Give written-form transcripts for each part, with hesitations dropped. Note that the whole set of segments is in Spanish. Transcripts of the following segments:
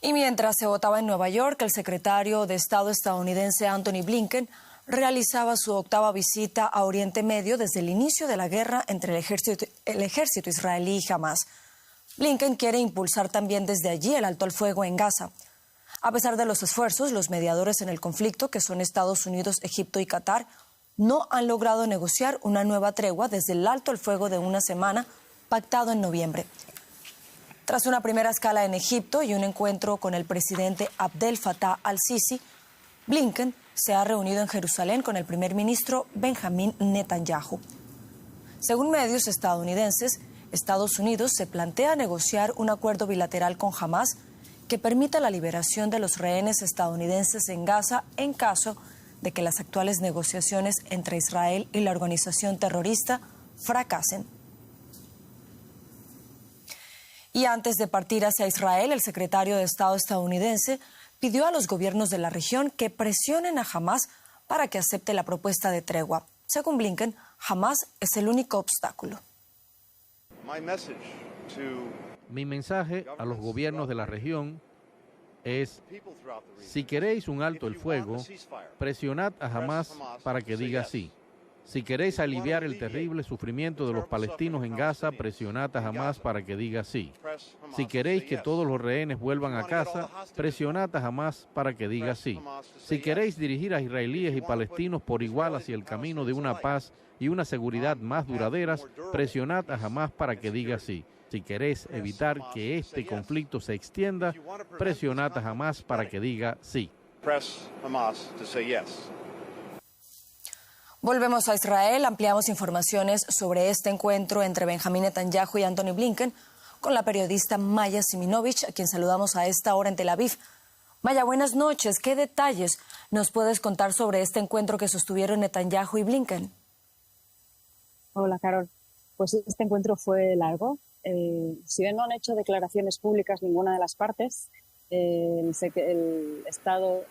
Y mientras se votaba en Nueva York, el secretario de Estado estadounidense Antony Blinken realizaba su octava visita a Oriente Medio desde el inicio de la guerra entre el ejército israelí y Hamás. Blinken quiere impulsar también desde allí el alto al fuego en Gaza. A pesar de los esfuerzos, los mediadores en el conflicto, que son Estados Unidos, Egipto y Qatar, no han logrado negociar una nueva tregua desde el alto al fuego de una semana pactado en noviembre. Tras una primera escala en Egipto y un encuentro con el presidente Abdel Fattah al-Sisi, Blinken se ha reunido en Jerusalén con el primer ministro Benjamín Netanyahu. Según medios estadounidenses, Estados Unidos se plantea negociar un acuerdo bilateral con Hamás que permita la liberación de los rehenes estadounidenses en Gaza en caso de que las actuales negociaciones entre Israel y la organización terrorista fracasen. Y antes de partir hacia Israel, el secretario de Estado estadounidense pidió a los gobiernos de la región que presionen a Hamás para que acepte la propuesta de tregua. Según Blinken, Hamás es el único obstáculo. Mi mensaje a los gobiernos de la región es: si queréis un alto el fuego, presionad a Hamás para que diga sí. Si queréis aliviar el terrible sufrimiento de los palestinos en Gaza, presionad a Hamás para que diga sí. Si queréis que todos los rehenes vuelvan a casa, presionad a Hamás para que diga sí. Si queréis dirigir a israelíes y palestinos por igual hacia el camino de una paz y una seguridad más duraderas, presionad a Hamás para que diga sí. Si queréis evitar que este conflicto se extienda, presionad a Hamás para que diga sí. Volvemos a Israel, ampliamos informaciones sobre este encuentro entre Benjamín Netanyahu y Antony Blinken con la periodista Maya Siminovich, a quien saludamos a esta hora en Tel Aviv. Maya, buenas noches. ¿Qué detalles nos puedes contar sobre este encuentro que sostuvieron Netanyahu y Blinken? Hola, Carol. Pues este encuentro fue largo. Si bien no han hecho declaraciones públicas ninguna de las partes, el Estado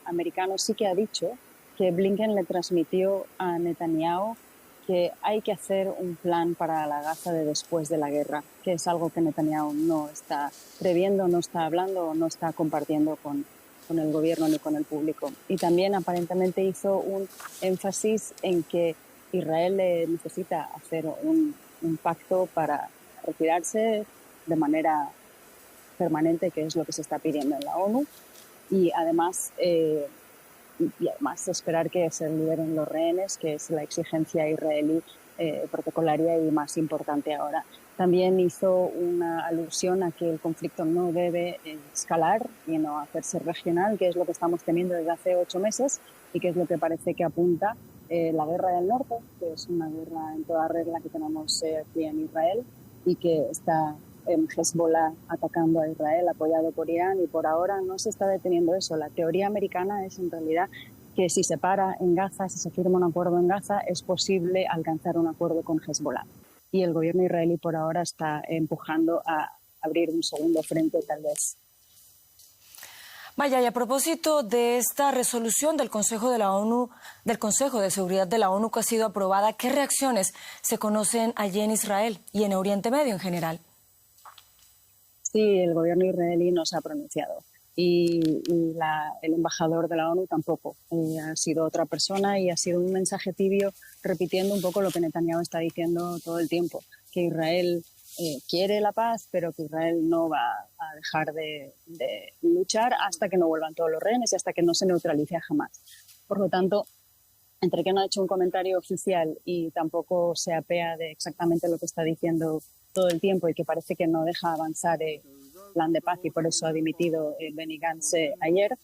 americano sí que ha dicho que Blinken le transmitió a Netanyahu que hay que hacer un plan para la Gaza de después de la guerra, que es algo que Netanyahu no está previendo, no está hablando, no está compartiendo con el gobierno ni con el público. Y también aparentemente hizo un énfasis en que Israel necesita hacer un pacto para retirarse de manera permanente, que es lo que se está pidiendo en la ONU, y además esperar que se liberen los rehenes, que es la exigencia israelí protocolaria y más importante ahora. También hizo una alusión a que el conflicto no debe escalar y no hacerse regional, que es lo que estamos teniendo desde hace 8 meses y que es lo que parece que apunta la guerra del norte, que es una guerra en toda regla que tenemos aquí en Israel y que está Hezbollah atacando a Israel, apoyado por Irán, y por ahora no se está deteniendo eso. La teoría americana es en realidad que si se para en Gaza, si se firma un acuerdo en Gaza, es posible alcanzar un acuerdo con Hezbollah. Y el gobierno israelí por ahora está empujando a abrir un segundo frente, tal vez. Maya, y a propósito de esta resolución del Consejo de la ONU, del Consejo de Seguridad de la ONU que ha sido aprobada, ¿qué reacciones se conocen allí en Israel y en Oriente Medio en general? Sí, el gobierno israelí no se ha pronunciado y el embajador de la ONU tampoco. Ha sido otra persona y ha sido un mensaje tibio repitiendo un poco lo que Netanyahu está diciendo todo el tiempo, que Israel quiere la paz, pero que Israel no va a dejar de luchar hasta que no vuelvan todos los rehenes y hasta que no se neutralice a Hamás. Por lo tanto, entre que no ha hecho un comentario oficial y tampoco se apea de exactamente lo que está diciendo todo el tiempo y que parece que no deja avanzar el plan de paz y por eso ha dimitido Benny Gantz ayer,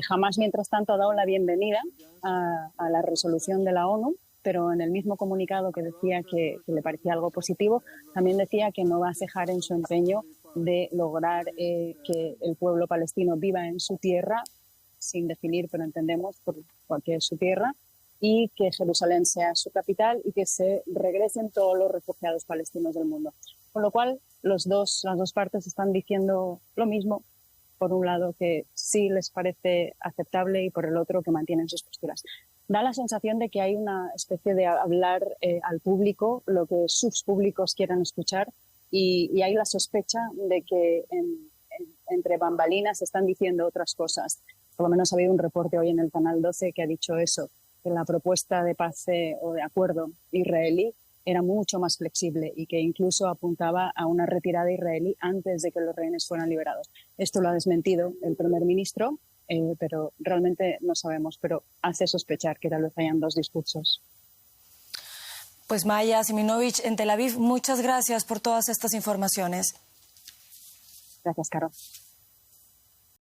Hamás, mientras tanto, ha dado la bienvenida a la resolución de la ONU, pero en el mismo comunicado que decía que le parecía algo positivo, también decía que no va a cejar en su empeño de lograr que el pueblo palestino viva en su tierra, sin definir, pero entendemos por qué es su tierra, y que Jerusalén sea su capital y que se regresen todos los refugiados palestinos del mundo. Con lo cual, las dos partes están diciendo lo mismo. Por un lado, que sí les parece aceptable y por el otro, que mantienen sus posturas. Da la sensación de que hay una especie de hablar al público, lo que sus públicos quieran escuchar, y hay la sospecha de que entre bambalinas están diciendo otras cosas. Por lo menos ha habido un reporte hoy en el Canal 12 que ha dicho eso, que la propuesta de paz o de acuerdo israelí era mucho más flexible y que incluso apuntaba a una retirada israelí antes de que los rehenes fueran liberados. Esto lo ha desmentido el primer ministro, pero realmente no sabemos, pero hace sospechar que tal vez hayan dos discursos. Pues Maya Siminovich en Tel Aviv, muchas gracias por todas estas informaciones. Gracias, Caro.